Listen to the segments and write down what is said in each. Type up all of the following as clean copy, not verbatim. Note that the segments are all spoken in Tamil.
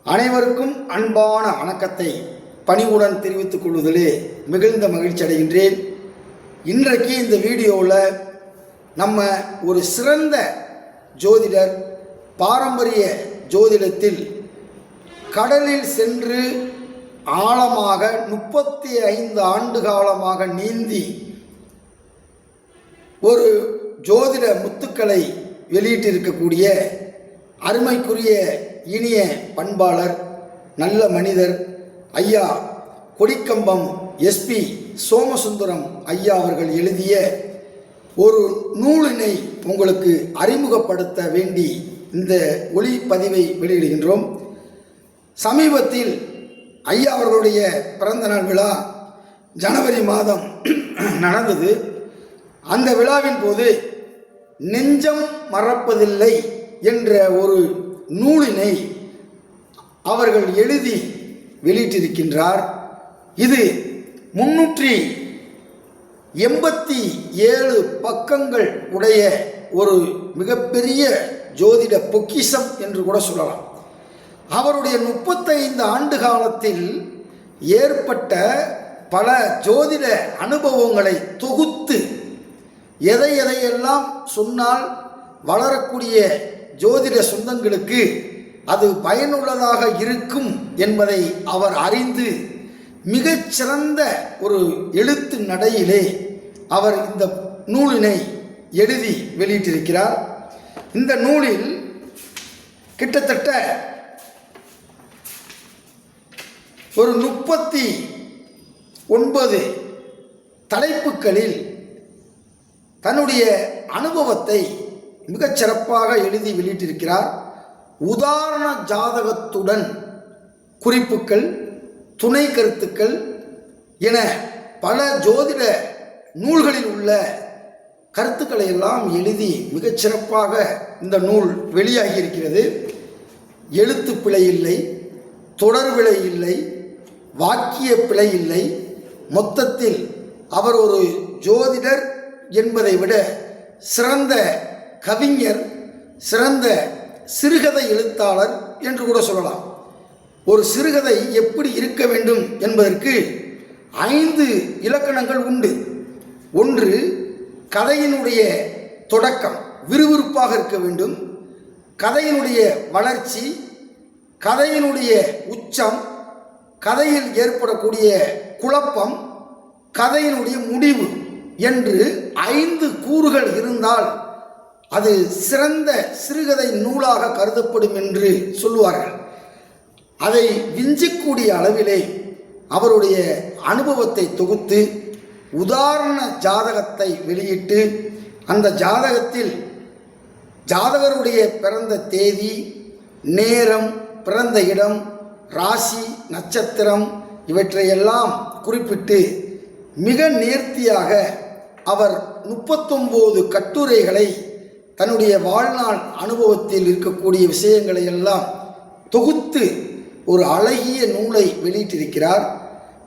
அனைவருக்கும் அன்பான வணக்கத்தை பணிவுடன் தெரிவித்துக் கொள்வதிலே மிகுந்த மகிழ்ச்சி அடைகின்றேன். இன்றைக்கு இந்த வீடியோவில் நம்ம ஒரு சிறந்த ஜோதிடர் பாரம்பரிய ஜோதிடத்தில் கடலில் சென்று ஆழமாக 35 ஆண்டு காலமாக நீந்தி ஒரு ஜோதிட முத்துக்களை வெளியிட்டிருக்கக்கூடிய அருமைக்குரிய இனிய பண்பாளர் நல்ல மனிதர் ஐயா கொடிக்கம்பம் எஸ்பி சோமசுந்தரம் ஐயா அவர்கள் எழுதிய ஒரு நூலினை உங்களுக்கு அறிமுகப்படுத்த வேண்டி இந்த ஒளிப்பதிவை வெளியிடுகின்றோம். சமீபத்தில் ஐயா அவர்களுடைய பிறந்தநாள் விழா ஜனவரி மாதம் நடந்தது. அந்த விழாவின் போது நெஞ்சம் மறப்பதில்லை என்ற ஒரு நூலினை அவர்கள் எழுதி வெளியிட்டிருக்கின்றார். இது 387 பக்கங்கள் உடைய ஒரு மிகப்பெரிய ஜோதிட பொக்கிஷம் என்று கூட சொல்லலாம். அவருடைய 35 ஆண்டு காலத்தில் ஏற்பட்ட பல ஜோதிட அனுபவங்களை தொகுத்து எதையெல்லாம் சொன்னால் வளரக்கூடிய ஜோதிட சொந்தங்களுக்கு அது பயனுள்ளதாக இருக்கும் என்பதை அவர் அறிந்து மிகச்சிறந்த ஒரு எழுத்து நடையிலே அவர் இந்த நூலினை எழுதி வெளியிட்டிருக்கிறார். இந்த நூலில் கிட்டத்தட்ட ஒரு 39 தலைப்புகளில் தன்னுடைய அனுபவத்தை மிகச் சிறப்பாக எழுதி வெளியிட்டிருக்கிறார். உதாரண ஜாதகத்துடன் குறிப்புகள், துணை கருத்துக்கள் என பல ஜோதிட நூல்களில் உள்ள கருத்துக்களை எல்லாம் எழுதி மிகச் சிறப்பாக இந்த நூல் வெளியாகி இருக்கிறது. எழுத்து பிழை இல்லை, தொடர் பிழை இல்லை, வாக்கிய பிழை இல்லை. மொத்தத்தில் அவர் ஒரு ஜோதிடர் என்பதை விட சிறந்த கவிஞர், சிறந்த சிறுகதை எழுத்தாளர் என்று கூட சொல்லலாம். ஒரு சிறுகதை எப்படி இருக்க வேண்டும் என்பதற்கு 5 இலக்கணங்கள் உண்டு. ஒன்று, கதையினுடைய தொடக்கம் விறுவிறுப்பாக இருக்க வேண்டும். கதையினுடைய வளர்ச்சி, கதையினுடைய உச்சம், கதையில் ஏற்படக்கூடிய குழப்பம், கதையினுடைய முடிவு என்று 5 கூறுகள் இருந்தால் அது சிறந்த சிறுகதை நூலாக கருதப்படும் என்று சொல்லுவார்கள். அதை விஞ்சக்கூடிய அளவிலே அவருடைய அனுபவத்தை தொகுத்து உதாரண ஜாதகத்தை வெளியிட்டு அந்த ஜாதகத்தில் ஜாதகருடைய பிறந்த தேதி, நேரம், பிறந்த இடம், ராசி, நட்சத்திரம் இவற்றையெல்லாம் குறிப்பிட்டு மிக நேர்த்தியாக அவர் 39 கட்டுரைகளை தன்னுடைய வாழ்நாள் அனுபவத்தில் இருக்கக்கூடிய விஷயங்களை எல்லாம் தொகுத்து ஒரு அழகிய நூலை வெளியிட்டிருக்கிறார்.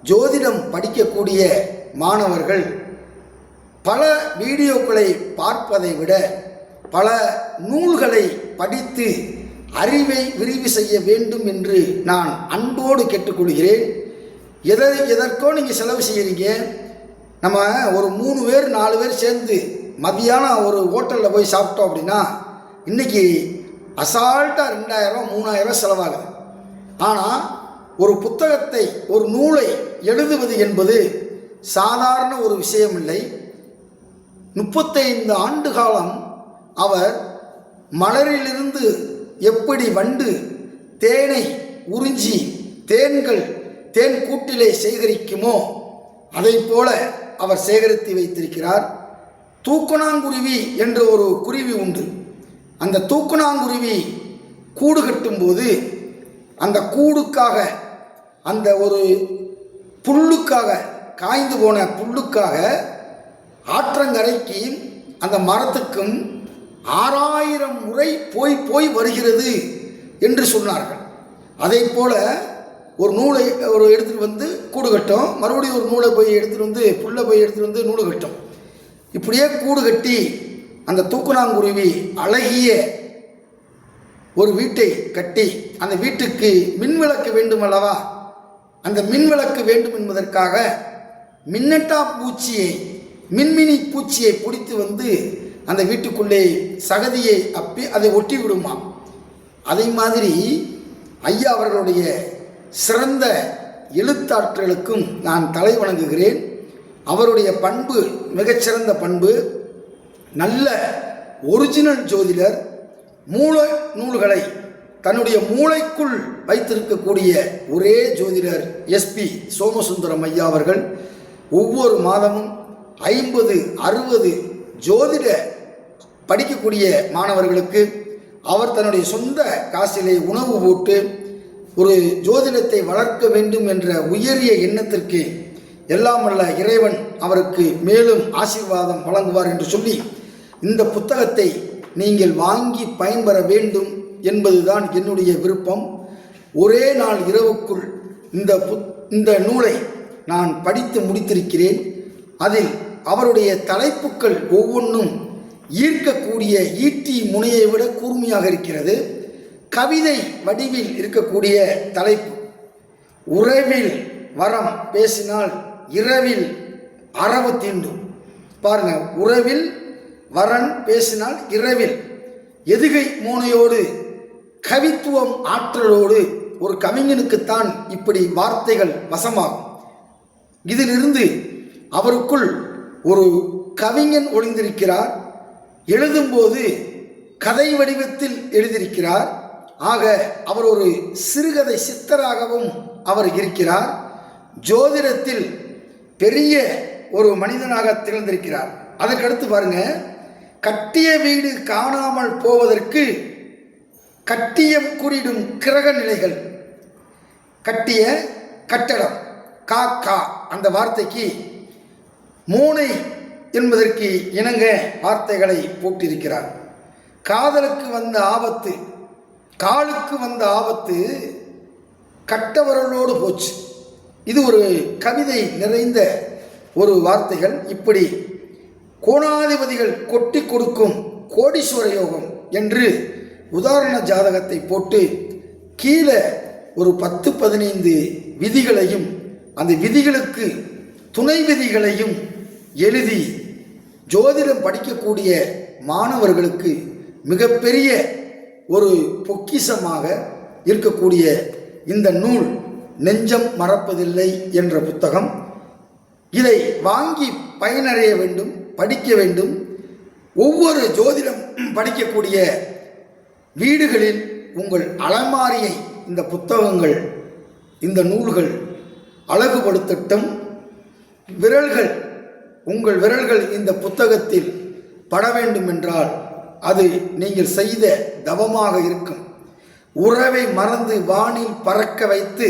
ஜோதிடம் படிக்கக்கூடிய மாணவர்கள் பல வீடியோக்களை பார்ப்பதை விட பல நூல்களை படித்து அறிவை விரிவு செய்ய வேண்டும் என்று நான் அன்போடு கேட்டுக்கொள்கிறேன். எதற்கோ நீங்கள் செலவு செய்கிறீங்க. நம்ம ஒரு 3 பேர் 4 பேர் சேர்ந்து மதியானம் ஒரு ஹோட்டலில் போய் சாப்பிட்டோம் அப்படின்னா இன்றைக்கி அசால்ட்டாக 2000 3000 செலவாகுது. ஆனால் ஒரு புத்தகத்தை, ஒரு நூலை எழுதுவது என்பது சாதாரண ஒரு விஷயம் இல்லை. 35 ஆண்டு காலம் அவர் மலரிலிருந்து எப்படி வண்டு தேனை உறிஞ்சி தேன் கூட்டிலே சேகரிக்குமோ அதை போல அவர் சேகரித்து வைத்திருக்கிறார். தூக்குநாங்குருவி என்ற ஒரு குருவி உண்டு. அந்த தூக்குநாங்குருவி கூடு கட்டும்போது அந்த கூடுக்காக, அந்த ஒரு புல்லுக்காக, காய்ந்து போன புல்லுக்காக ஆற்றங்கரைக்கு அந்த மரத்துக்கும் 6000 முறை போய் வருகிறது என்று சொன்னார்கள். அதை போல ஒரு நூலை எடுத்துகிட்டு வந்து கூடு கட்டும், மறுபடியும் ஒரு நூலை போய் எடுத்துகிட்டு வந்து புல்லை போய் எடுத்துகிட்டு வந்து நூடு கட்டும். இப்படியே கூடு கட்டி அந்த தூக்குநாங்குருவி அழகிய ஒரு வீட்டை கட்டி அந்த வீட்டுக்கு மின்விளக்கு வேண்டும் அல்லவா? அந்த மின்விளக்கு வேண்டும் என்பதற்காக மின்னட்டா பூச்சியை, மின்மினி பூச்சியை பிடித்து வந்து அந்த வீட்டுக்குள்ளே சகதியை அப்பி அதை ஒட்டி விடுமா. அதே மாதிரி ஐயா அவர்களுடைய சிறந்த எழுத்தாற்றலுக்கும் நான் தலை வணங்குகிறேன். அவருடைய பண்பு மிகச்சிறந்த பண்பு. நல்ல ஒரிஜினல் ஜோதிடர். மூல நூல்களை தன்னுடைய மூளைக்குள் வைத்திருக்கக்கூடிய ஒரே ஜோதிடர் எஸ்பி சோமசுந்தரம் ஐயா அவர்கள். ஒவ்வொரு மாதமும் 50-60 ஜோதிட படிக்கக்கூடிய மாணவர்களுக்கு அவர் தன்னுடைய சொந்த காசிலே உணவு போட்டு ஒரு ஜோதிடத்தை வளர்க்க வேண்டும் என்ற உயரிய எண்ணத்திற்கு எல்லாம் வல்ல இறைவன் அவருக்கு மேலும் ஆசீர்வாதம் வழங்குவார் என்று சொல்லி இந்த புத்தகத்தை நீங்கள் வாங்கி பயன்பெற வேண்டும் என்பதுதான் என்னுடைய விருப்பம். ஒரே நாள் இரவுக்குள் இந்த நூலை நான் படித்து முடித்திருக்கிறேன். அதில் அவருடைய தலைப்புக்கள் ஒவ்வொன்றும் ஈர்க்கக்கூடிய ஈட்டி முனையை விட கூர்மையாக இருக்கிறது. கவிதை வடிவில் இருக்கக்கூடிய தலைப்பு. உறவில் வரம் பேசினால் இரவில் அரவு தீண்டும். பாருங்க, உறவில் வரன் பேசினால் இரவில். எதுகை மோனையோடு கவித்துவம் ஆற்றலோடு ஒரு கவிஞனுக்குத்தான் இப்படி வார்த்தைகள் வசமாகும். இதிலிருந்து அவருக்குள் ஒரு கவிஞன் ஒளிந்திருக்கிறார். எழுதும்போது கதை வடிவத்தில் எழுதியிருக்கிறார். ஆக அவர் ஒரு சிறுகதை சித்தராகவும் அவர் இருக்கிறார். ஜோதிடத்தில் பெரிய ஒரு மனிதனாக திகழ்ந்திருக்கிறார். அதற்கடுத்து பாருங்க, கட்டிய வீடு காணாமல் போவதற்கு கட்டியம் கூறிடும் கிரக நிலைகள். கட்டிய கட்டடம் கா அந்த வார்த்தைக்கு மூனை என்பதற்கு இணங்க வார்த்தைகளை போட்டிருக்கிறார். காதலுக்கு வந்த ஆபத்து, காலுக்கு வந்த ஆபத்து கட்டவரலோடு போச்சு. இது ஒரு கவிதை நிறைந்த ஒரு வார்த்தைகள். இப்படி கோணாதிபதிகள் கொட்டி கொடுக்கும் கோடீஸ்வர யோகம் என்று உதாரண ஜாதகத்தை போட்டு கீழே ஒரு 10-15 விதிகளையும் அந்த விதிகளுக்கு துணை விதிகளையும் எழுதி ஜோதிடம் படிக்கக்கூடிய மாணவர்களுக்கு மிகப்பெரிய ஒரு பொக்கிஷமாக இருக்கக்கூடிய இந்த நூல் நெஞ்சம் மறப்பதில்லை என்ற புத்தகம். இதை வாங்கி பயனடைய வேண்டும், படிக்க வேண்டும். ஒவ்வொரு ஜோதிடம் படிக்கக்கூடிய வீடுகளில் உங்கள் அலமாரியை இந்த புத்தகங்கள், இந்த நூல்கள் அழகுபடுத்தட்டும். உங்கள் விரல்கள் இந்த புத்தகத்தில் பட வேண்டும் என்றால் அது நீங்கள் செய்த தவமாக இருக்கும். உறவை மறந்து வானில் பறக்க வைத்து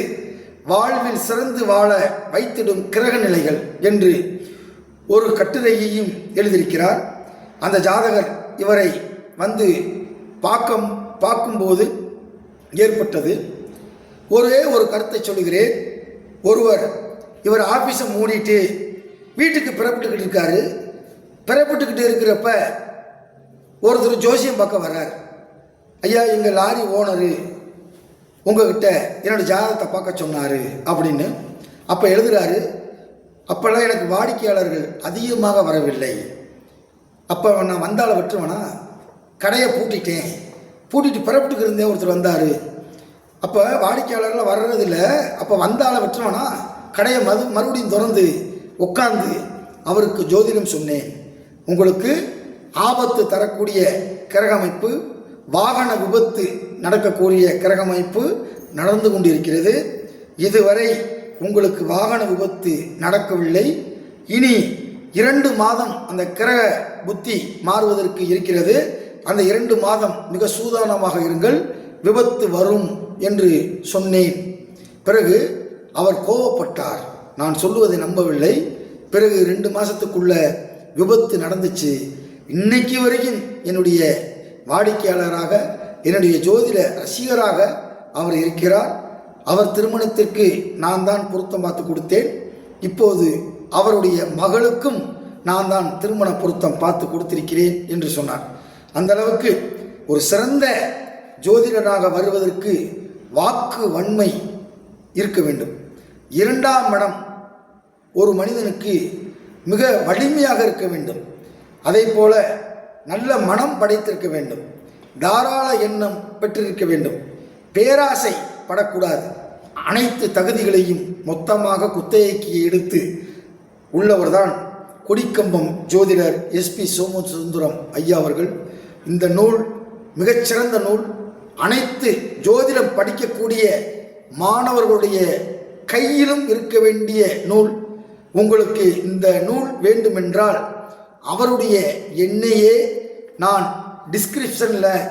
வாழ்வில் சிறந்து வாழ வைத்திடும் கிரக நிலைகள் என்று ஒரு கட்டுரையையும் எழுதியிருக்கிறார். அந்த ஜாதகர் இவரை வந்து பார்க்கும்போது ஏற்பட்டது ஒரே ஒரு கருத்தை சொல்லுகிறேன். இவர் ஆஃபீஸை மூடிட்டு வீட்டுக்கு பிறப்பிட்டுக்கிட்டு இருக்காரு. பிறப்பிட்டுக்கிட்டு இருக்கிறப்ப ஒருத்தர் ஜோசியம் பார்க்க வர்றார். ஐயா, எங்கள் லாரி ஓனரு உங்ககிட்ட என்னோடய ஜாதகத்தை பார்க்க சொன்னார் அப்படின்னு. அப்போ எழுதுகிறாரு, அப்போல்லாம் எனக்கு வாடிக்கையாளர்கள் அதிகமாக வரவில்லை. அப்போ நான் வந்தால விட்டுருவேனா, கடையை பூட்டிட்டு பிறப்பிட்டுக்கு இருந்தேன். ஒருத்தர் வந்தார். அப்போ வாடிக்கையாளர்கள் வர்றதில்லை. அப்போ வந்தால விட்டுருவேனா, கடையை மறுபடியும் திறந்து உட்கார்ந்து அவருக்கு ஜோதிடம் சொன்னேன். உங்களுக்கு ஆபத்து தரக்கூடிய கிரகமைப்பு, வாகன விபத்து நடக்கக்கூடிய கிரகமைப்பு நடந்து கொண்டிருக்கிறது. இதுவரை உங்களுக்கு வாகன விபத்து நடக்கவில்லை. இனி 2 மாதம் அந்த கிரக புத்தி மாறுவதற்கு இருக்கிறது. அந்த 2 மாதம் மிக சூதானமாக இருங்கள், விபத்து வரும் என்று சொன்னேன். பிறகு அவர் கோபப்பட்டார். நான் சொல்லுவதை நம்பவில்லை. பிறகு 2 மாதத்துக்குள்ள விபத்து நடந்துச்சு. இன்னைக்கு வரைக்கும் என்னுடைய வாடிக்கையாளராக, என்னுடைய ஜோதிட ரசிகராக அவர் இருக்கிறார். அவர் திருமணத்திற்கு நான் தான் பொருத்தம் பார்த்து கொடுத்தேன். இப்போது அவருடைய மகளுக்கும் நான் தான் திருமண பொருத்தம் பார்த்து கொடுத்திருக்கிறேன் என்று சொன்னார். அந்த அளவுக்கு ஒரு சிறந்த ஜோதிடராக வருவதற்கு வாக்கு வன்மை இருக்க வேண்டும். 2ஆம் இடம் ஒரு மனிதனுக்கு மிக வலிமையாக இருக்க வேண்டும். அதே போல நல்ல மனம் படைத்திருக்க வேண்டும். தாராள எண்ணம் பெற்றிருக்க வேண்டும். பேராசை படக்கூடாது. அனைத்து தகுதிகளையும் மொத்தமாக குத்தகைக்கு எடுத்து உள்ளவர்தான் கொடிக்கம்பம் ஜோதிடர் SP சோமசுந்தரம் ஐயா அவர்கள். இந்த நூல் மிகச்சிறந்த நூல். அனைத்து ஜோதிடம் படிக்கக்கூடிய மாணவர்களுடைய கையிலும் இருக்க வேண்டிய நூல். உங்களுக்கு இந்த நூல் வேண்டுமென்றால் அவருடைய எண்ணையே நான் டிஸ்கிரிப்ஷனில்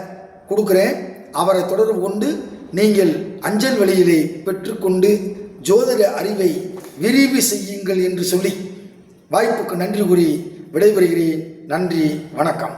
கொடுக்குறேன். அவரை தொடர்பு கொண்டு நீங்கள் அஞ்சல் வழியிலே பெற்றுக்கொண்டு ஜோதிட அறிவை விரிவு செய்யுங்கள் என்று சொல்லி வாய்ப்புக்கு நன்றி கூறி விடைபெறுகிறேன். நன்றி, வணக்கம்.